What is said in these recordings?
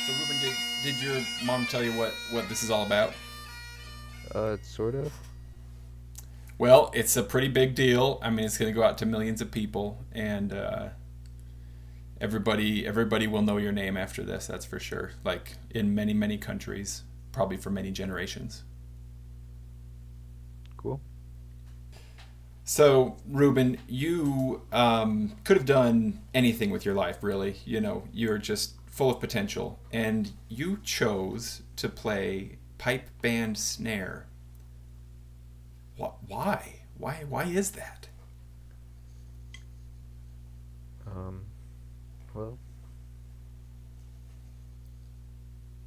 So Ruben, did your mom tell you what this is all about? Sort of. Well, it's a pretty big deal. I mean, it's going to go out to millions of people, and everybody will know your name after this. That's for sure. Like in many countries, probably for many generations. Cool. So, Ruben, you could have done anything with your life, really. You know, you're just full of potential, and you chose to play pipe band snare. What? Why? Why is that? Um, well,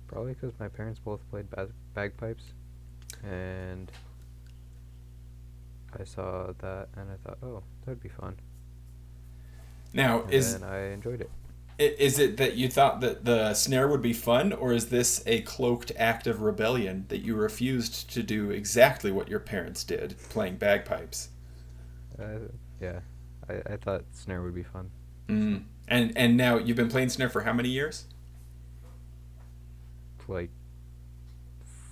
probably because my parents both played bagpipes, and I saw that and I thought, oh, that'd be fun. Now, And then I enjoyed it. is it that you thought that the snare would be fun, or is this a cloaked act of rebellion that you refused to do exactly what your parents did, playing bagpipes? Uh, yeah, I thought snare would be fun. Mm. And now you've been playing snare for how many years? Like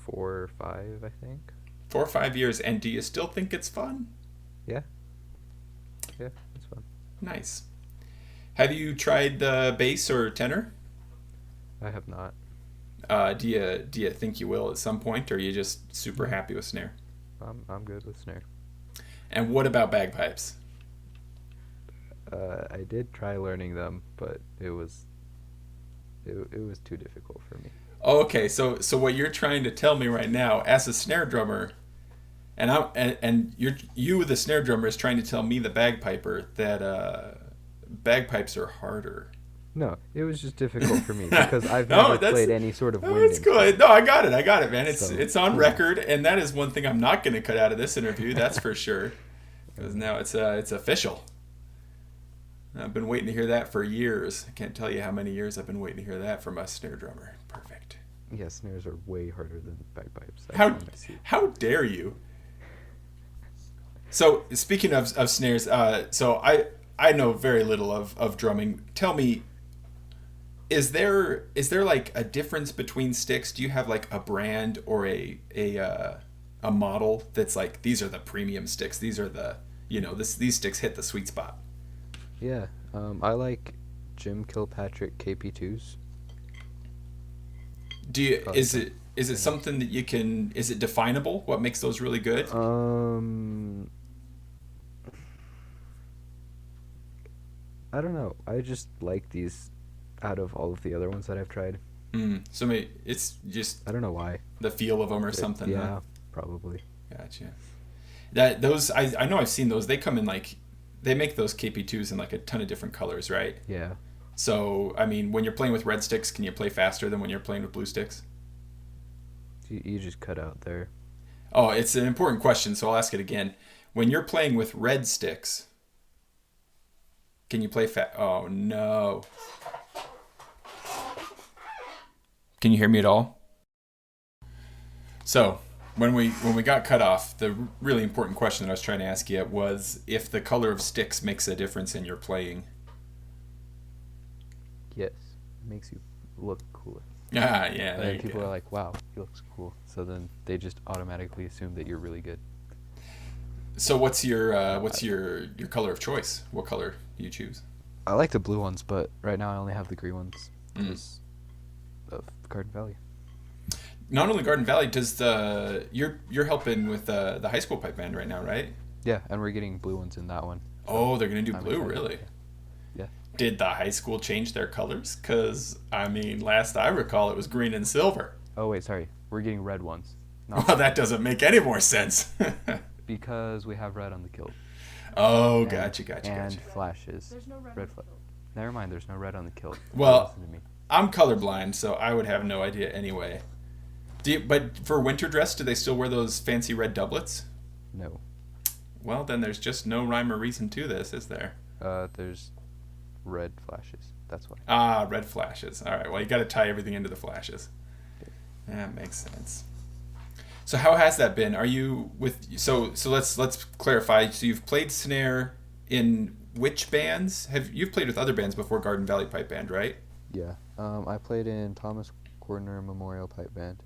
4 or 5, I think. 4 or 5 years, and do you still think it's fun? Yeah, yeah, it's fun. Nice. Have you tried the bass or tenor? I have not. Do you think you will at some point, or are you just super No, happy with snare? I'm good with snare. And what about bagpipes? I did try learning them, but it was too difficult for me. Oh, okay, so what you're trying to tell me right now, as a snare drummer, and you the snare drummer is trying to tell me the bagpiper that bagpipes are harder. No, it was just difficult for me because I've No, never that's played any sort of no, wind that's good. instrument. No, I got it, man. It's So, it's on yeah. record, and that is one thing I'm not going to cut out of this interview. That's for sure, because now it's official. I've been waiting to hear that for years. I can't tell you how many years I've been waiting to hear that from a snare drummer. Perfect. Yeah, snares are way harder than bagpipes. I How promise you. how dare you? So speaking of snares, so I know very little of drumming. Tell me, is there like a difference between sticks? Do you have like a brand or a model that's like these are the premium sticks? These are the these sticks hit the sweet spot. Yeah, I like Jim Kilpatrick KP2s. Do you Probably is some it is it tenors. something that you can is it definable? What makes those really good? Um, I don't know. I just like these out of all of the other ones that I've tried. So maybe it's just I don't know why. the feel of them or something, huh? Yeah, probably. Gotcha. That those I know I've seen those. They come in like they make those KP2s in like a ton of different colors, right? Yeah. So I mean, when you're playing with red sticks, can you play faster than when you're playing with blue sticks? You just cut out there. Oh, it's an important question, so I'll ask it again. When you're playing with red sticks, can you play Oh no. Can you hear me at all? So, when we got cut off, the really important question that I was trying to ask you was if the color of sticks makes a difference in your playing. Yes, it makes you look cooler. Ah, yeah, And there then you people are go. like, wow, he looks cool. So then they just automatically assume that you're really good. So I, what's your color of choice? What color do you choose? I like the blue ones, but right now I only have the green ones Mm. because of Garden Valley. Not only Garden Valley does you're helping with the high school pipe band right now, right? Yeah, and we're getting blue ones in that one. So Oh, they're gonna do I'm blue, excited. really? Yeah. Yeah. Did the high school change their colors? Cause I mean, last I recall, it was green and silver. Oh, wait, sorry. We're getting red ones, not Well, blue that ones. doesn't make any more sense. Because we have red on the kilt. Oh, And gotcha. flashes. Red flag. Never mind, there's no red on the kilt. Don't Well, listen to me. I'm colorblind, so I would have no idea anyway. But for winter dress, do they still wear those fancy red doublets? No. Well, then there's just no rhyme or reason to this, is there? There's red flashes. That's why. Ah, red flashes. All right. Well, you got to tie everything into the flashes. That makes sense. So how has that been? Are you with so let's clarify. So you've played snare in which bands? Have you've played with other bands before Garden Valley Pipe Band, right? Yeah. I played in Thomas Cordner Memorial Pipe Band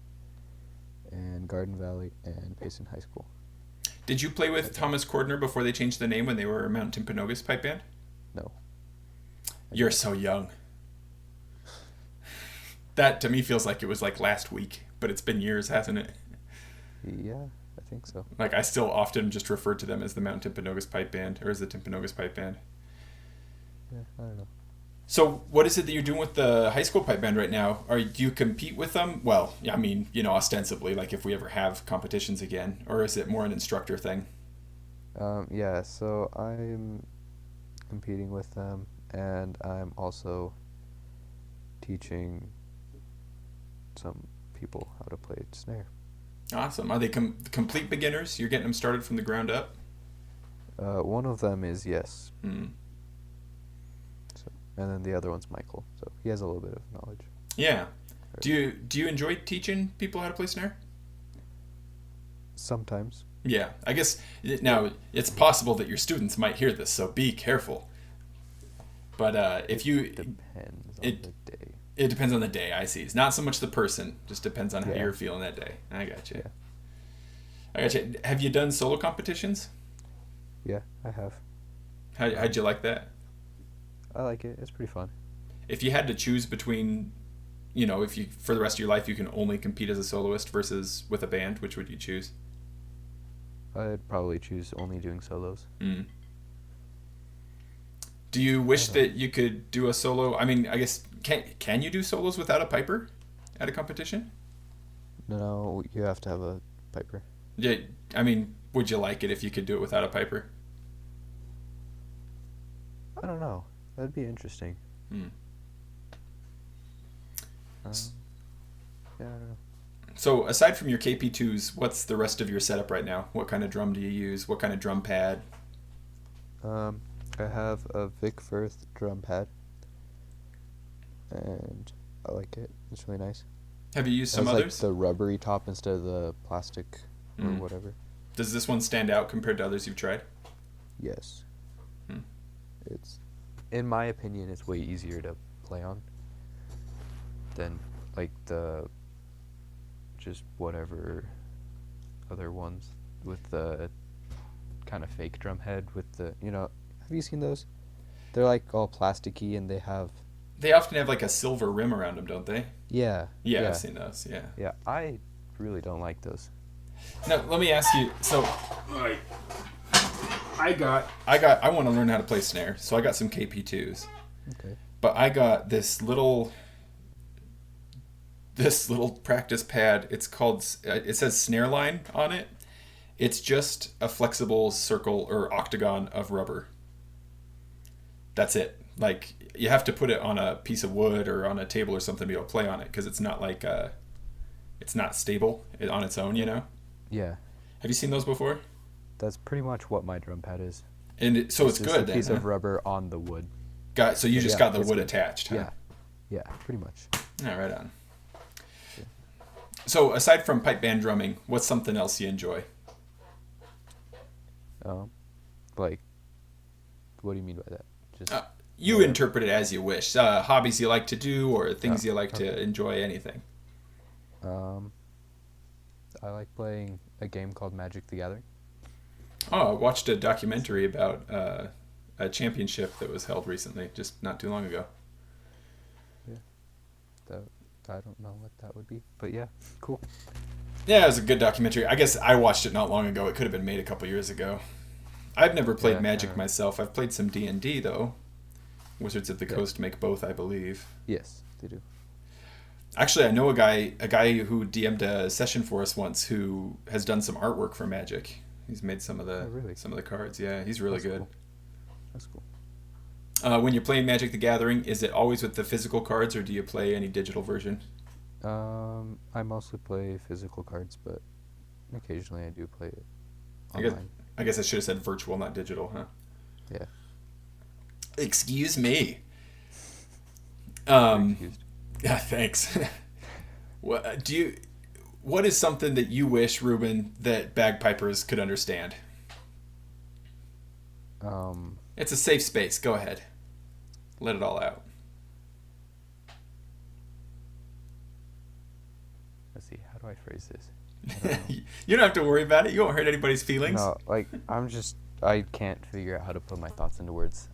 and Garden Valley and Payson High School. Did you play with Pipe band. Thomas Cordner before they changed the name when they were Mount Timpanogos Pipe Band? No, I You're didn't. so young. That to me feels like it was like last week, but it's been years, hasn't it? Yeah, I think so. Like I still often just refer to them as the Mount Timpanogos Pipe Band or as the Timpanogos Pipe Band. Yeah, I don't know. So what is it that you're doing with the high school pipe band right now? Do you compete with them? Well, I mean, ostensibly, like if we ever have competitions again, or is it more an instructor thing? Yeah, so I'm competing with them, and I'm also teaching some people how to play snare. Awesome. Are they complete beginners? You're getting them started from the ground up? One of them is yes, Mm. so, and then the other one's Michael. So he has a little bit of knowledge. Yeah. Do you enjoy teaching people how to play snare? Sometimes. Yeah. I guess now it's possible that your students might hear this, so be careful. But if you, Depends on it the day. it depends on the day. I see. It's not so much the person, just depends on how Yeah. you're feeling that day. I got you. Yeah. I got you. Have you done solo competitions? Yeah, I have. How'd you like that? I like it. It's pretty fun. If you had to choose between, if you for the rest of your life you can only compete as a soloist versus with a band, which would you choose? I'd probably choose only doing solos. Mm. Do you wish I don't that you could do a solo? I mean, I guess can you do solos without a piper at a competition? No, you have to have a piper. Yeah, I mean, would you like it if you could do it without a piper? I don't know. That'd be interesting. Mm. Um, yeah, I don't know. So aside from your KP2s, what's the rest of your setup right now? What kind of drum do you use? What kind of drum pad? I have a Vic Firth drum pad, and I like it. It's really nice. Have you used It some has like others? the rubbery top instead of the plastic or Mm. whatever. Does this one stand out compared to others you've tried? Yes. Hmm. It's, in my opinion, it's way easier to play on than like the just whatever other ones with the kind of fake drum head with the, have you seen those? They're like all plasticky and they have, They often have like a silver rim around them, don't they? yeah. Yeah, Yeah. I've seen those. Yeah. Yeah, I really don't like those. Now let me ask you. So, I want to learn how to play snare, so I got some KP2s, Okay. but I got this little practice pad. It's called. It says snare line on it. It's just a flexible circle or octagon of rubber. That's it. Like you have to put it on a piece of wood or on a table or something to be able to play on it because it's not like it's not stable on its own. Yeah, Have you seen those before? that's pretty much what my drum pad is. And so it's just good a then. piece Huh? of rubber on the wood. So you just Yeah, got the it's wood good. attached, huh? Yeah. Yeah, pretty much. Yeah, right on. Yeah. So aside from pipe band drumming, what's something else you enjoy? Like, what do you mean by that? Just You Yeah. interpret it as you wish. Hobbies you like to do or things Oh, you like to okay. enjoy, anything. I like playing a game called Magic the Gathering. Oh, I watched a documentary about a championship that was held recently, just not too long ago. That I don't know what that would be, but yeah, cool. Yeah, it was a good documentary. I guess I watched it not long ago. It could have been made a couple years ago. I've never played Yeah, Magic myself. I've played some D&D though. Wizards of the Yeah. Coast make both, I believe. Yes, they do. Actually, I know a guy who DM'd a session for us once who has done some artwork for Magic. He's made some of the Oh, really? some of the cards. Yeah, he's really That's good. cool. That's cool. When you're playing Magic the Gathering, is it always with the physical cards, or do you play any digital version? I mostly play physical cards, but occasionally I do play it I guess- online. I guess I should have said virtual, not digital, huh? Yeah. Excuse me. You're excused. Yeah, thanks. What is something that you wish, Reuben, that bagpipers could understand? Um, It's a safe space. Go ahead. Let it all out. let's see, how do I phrase this? I don't know. You don't have to worry about it. You won't hurt anybody's feelings. No, like I can't figure out how to put my thoughts into words.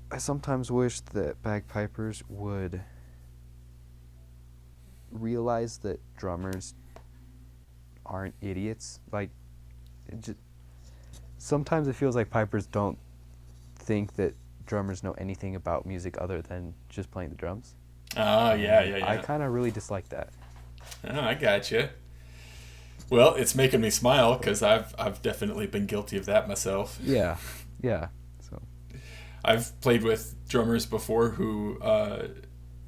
I sometimes wish that bagpipers would realize that drummers aren't idiots. Like, sometimes it feels like pipers don't think that drummers know anything about music other than just playing the drums. Oh, yeah. I kind of really dislike that. Oh, I gotcha. Well, it's making me smile because I've definitely been guilty of that myself. Yeah. So. I've played with drummers before who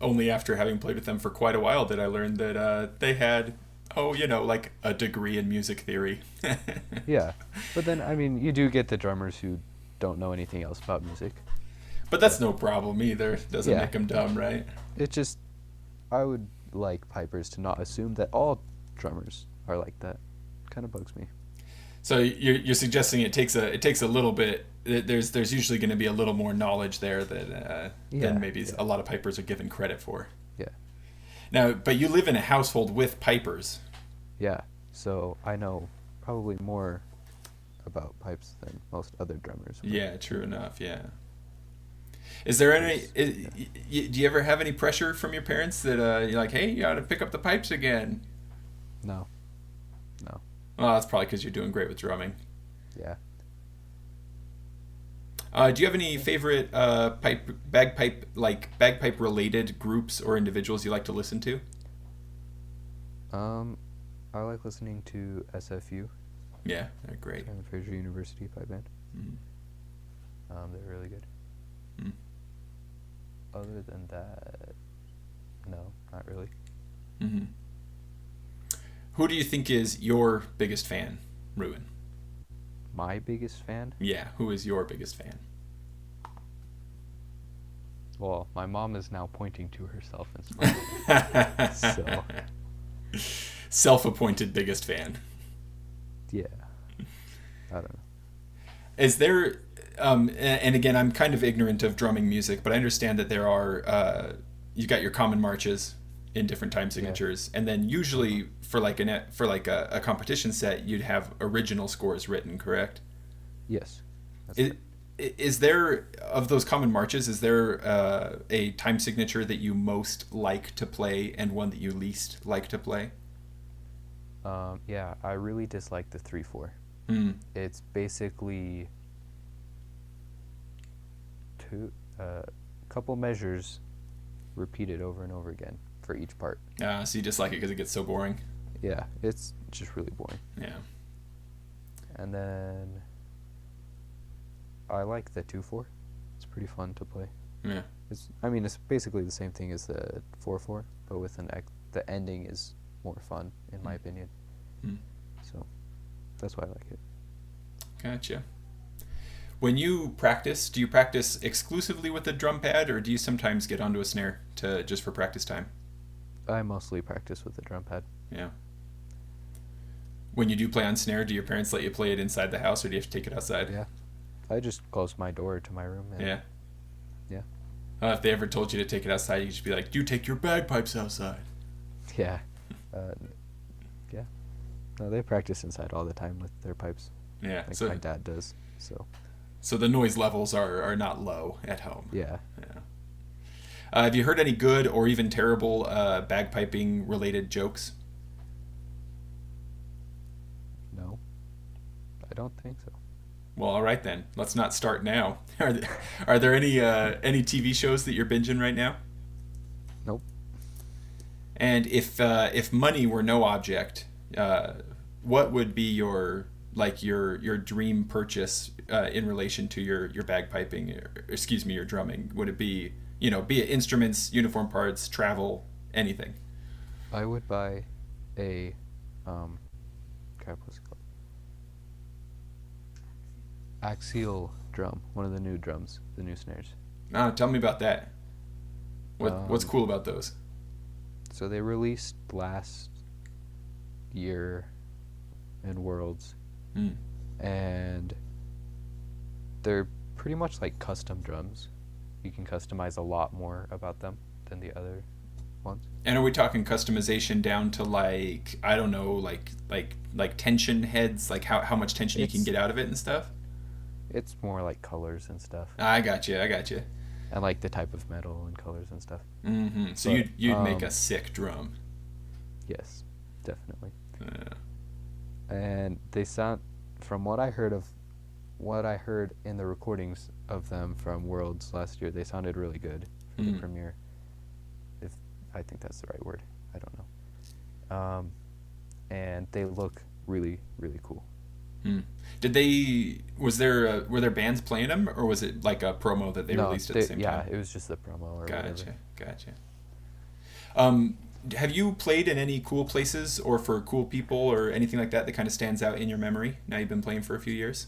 only after having played with them for quite a while did I learn that they had, like a degree in music theory. Yeah, but then, I mean, you do get the drummers who don't know anything else about music. But that's no problem either. Doesn't make them dumb, right? It just, I would like pipers to not assume that all drummers are like that. Kind of bugs me. So you're suggesting it takes a little bit. There's usually going to be a little more knowledge there than maybe a lot of pipers are given credit for. Yeah. Now, but you live in a household with pipers. Yeah. So I know probably more about pipes than most other drummers. Yeah, true enough. Yeah. Is there any? Do you ever have any pressure from your parents that you're like, hey, you got to pick up the pipes again? No. Well, that's probably because you're doing great with drumming. Yeah. Do you have any favorite bagpipe related groups or individuals you like to listen to? I like listening to SFU. Yeah, they're great. Simon Fraser University pipeband. Mm-hmm. They're really good. Mm. Other than that, no, not really. Mm-hmm. Who do you think is your biggest fan, Reuben? My biggest fan? Yeah, who is your biggest fan? Well, my mom is now pointing to herself and smiling. So. Self-appointed biggest fan. Yeah. I don't know. Is there, and again, I'm kind of ignorant of drumming music, but I understand that there are, you've got your common marches in different time signatures, and then usually for a competition set, you'd have original scores written, correct? Yes. Is there, of those common marches, is there a time signature that you most like to play and one that you least like to play? Yeah, I really dislike the 3/4. It's basically couple measures repeated over and over again for each part. So you dislike it because it gets so boring? Yeah, it's just really boring. Yeah. And then I like the 2/4. It's pretty fun to play. Yeah. It's basically the same thing as the 4/4, but with the ending is more fun, in my opinion. So that's why I like it. Gotcha. When you practice, do you practice exclusively with a drum pad, or do you sometimes get onto a snare just for practice time? I mostly practice with the drum pad. Yeah. When you do play on snare, do your parents let you play it inside the house, or do you have to take it outside? Yeah. I just close my door to my room. Yeah. Yeah. If they ever told you to take it outside, you could just be like, "You take your bagpipes outside." Yeah. Yeah. No, they practice inside all the time with their pipes. Yeah. Like my dad does. So the noise levels are not low at home. Yeah. Yeah. Have you heard any good or even terrible bagpiping related jokes? No. I don't think so. Well, all right then. Let's not start now. Are there any TV shows that you're binging right now? Nope. And if money were no object, what would be your dream purchase in relation to your bagpiping? Your drumming? Would it be be it instruments, uniform parts, travel, anything? I would buy a what's it called? Axial drum, one of the new drums, the new snares. Tell me about that. What's cool about those? So they released last year in Worlds, and they're pretty much like custom drums. You can customize a lot more about them than the other ones. And are we talking customization down to like, I don't know, like tension heads, like how much tension you can It's get out of it and stuff? it's more like colors and stuff, I got you. I got you. and like the type of metal and colors and stuff. So But you'd make a sick drum. yes, definitely. Yeah. And they sound, from what I heard in the recordings of them from Worlds last year, they sounded really good for the premiere. If I think that's the right word, I don't know. And they look really, really cool. Did they? Were there bands playing them, or was it like a promo that they No, released at the same time? yeah, it was just the promo or whatever. Gotcha. Have you played in any cool places or for cool people or anything like that that kind of stands out in your memory? Now you've been playing for a few years.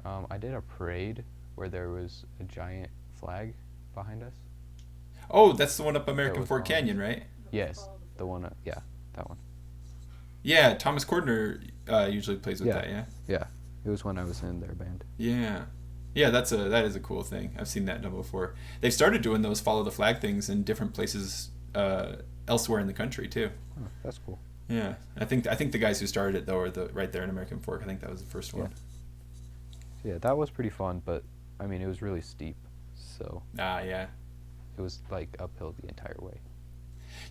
I did a parade where there was a giant flag behind us. Oh, that's the one up American was Fork on. Canyon, right? Yes, the one. Yeah, that one. Yeah, Thomas Cordner usually plays with that. Yeah. Yeah, it was when I was in their band. Yeah. Yeah, that is a cool thing. I've seen that done before. They've started doing those follow the flag things in different places elsewhere in the country too. Oh, that's cool. Yeah, I think the guys who started it though are right there in American Fork. I think that was the first one. Yeah, that was pretty fun, but I mean it was really steep, so Yeah. it was like uphill the entire way.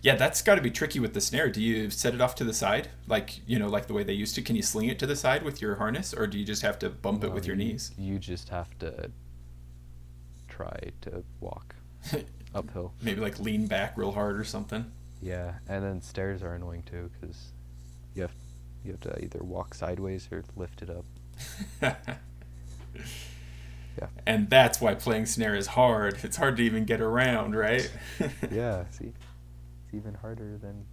Yeah, that's got to be tricky with the snare. Do you set it off to the side, like like the way they used to? Can you sling it to the side with your harness, or do you just have to bump it with your knees? You just have to try to walk uphill. Maybe like lean back real hard or something. Yeah, and then stairs are annoying too because you have to either walk sideways or lift it up. Yeah. And that's why playing snare is hard. It's hard to even get around, right? Yeah, see, it's even harder than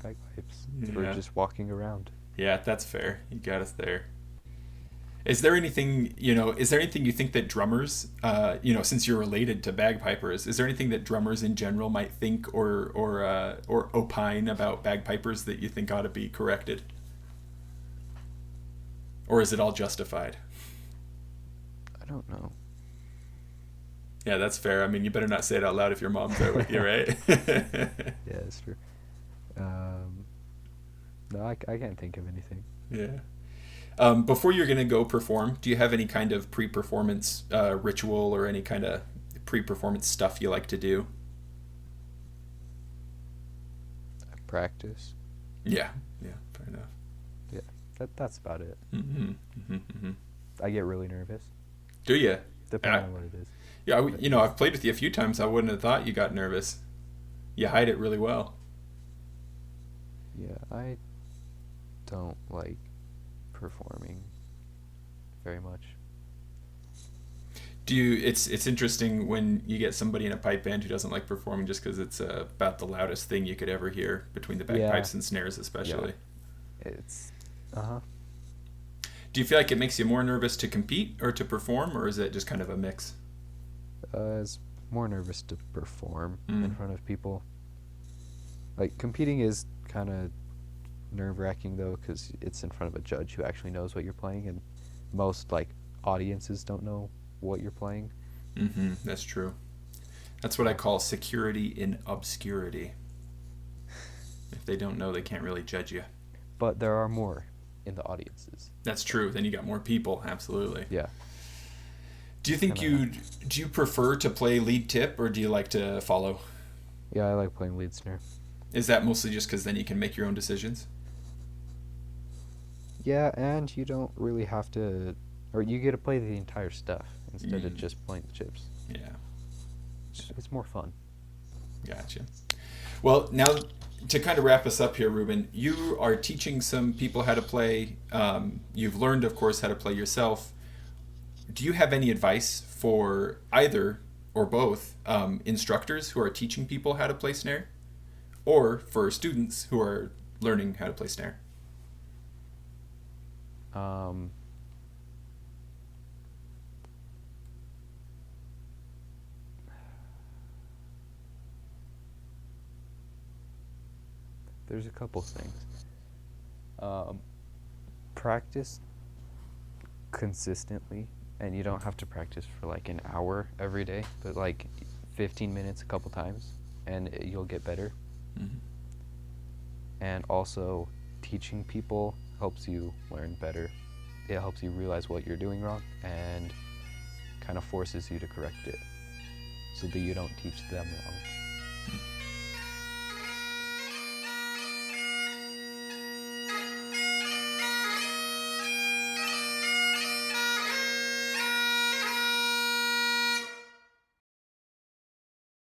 bagpipes for Yeah. just walking around. Yeah, that's fair. You got us there. Is there anything you think that drummers, since you're related to bagpipers, is there anything that drummers in general might think or opine about bagpipers that you think ought to be corrected? Or is it all justified? I don't know. Yeah, that's fair. I mean, you better not say it out loud if your mom's there with you, right? Yeah, that's true. No, I can't think of anything. Yeah. Before you're going to go perform, do you have any kind of pre-performance ritual or any kind of pre-performance stuff you like to do? I practice. Yeah, fair enough. Yeah, that's about it. Mm-hmm. I get really nervous, Do you? depending on what it is. Yeah, I've played with you a few times. I wouldn't have thought you got nervous. You hide it really well. Yeah, I don't like performing very much. It's interesting when you get somebody in a pipe band who doesn't like performing just because it's about the loudest thing you could ever hear between the bagpipes and snares especially. Yeah. It's Do you feel like it makes you more nervous to compete or to perform, or is it just kind of a mix? it's more nervous to perform in front of people. Like competing is kind of nerve-wracking though, because it's in front of a judge who actually knows what you're playing, and most like audiences don't know what you're playing. That's true. That's what I call security in obscurity. If they don't know, they can't really judge you. But there are more in the audiences. That's true. Then you got more people. Absolutely. Yeah. Do you think do you prefer to play lead tip or do you like to follow? Yeah, I like playing lead snare. Is that mostly just because then you can make your own decisions? Yeah, and you don't really have to, or you get to play the entire stuff instead of just playing the chips. Yeah. It's more fun. Gotcha. Well, now to kind of wrap us up here, Reuben, you are teaching some people how to play. You've learned, of course, how to play yourself. Do you have any advice for either or both instructors who are teaching people how to play snare, or for students who are learning how to play snare? There's a couple things. Practice consistently, and you don't have to practice for like an hour every day, but like 15 minutes a couple times, and you'll get better. Mm-hmm. And also, teaching people helps you learn better. It helps you realize what you're doing wrong and kind of forces you to correct it so that you don't teach them wrong.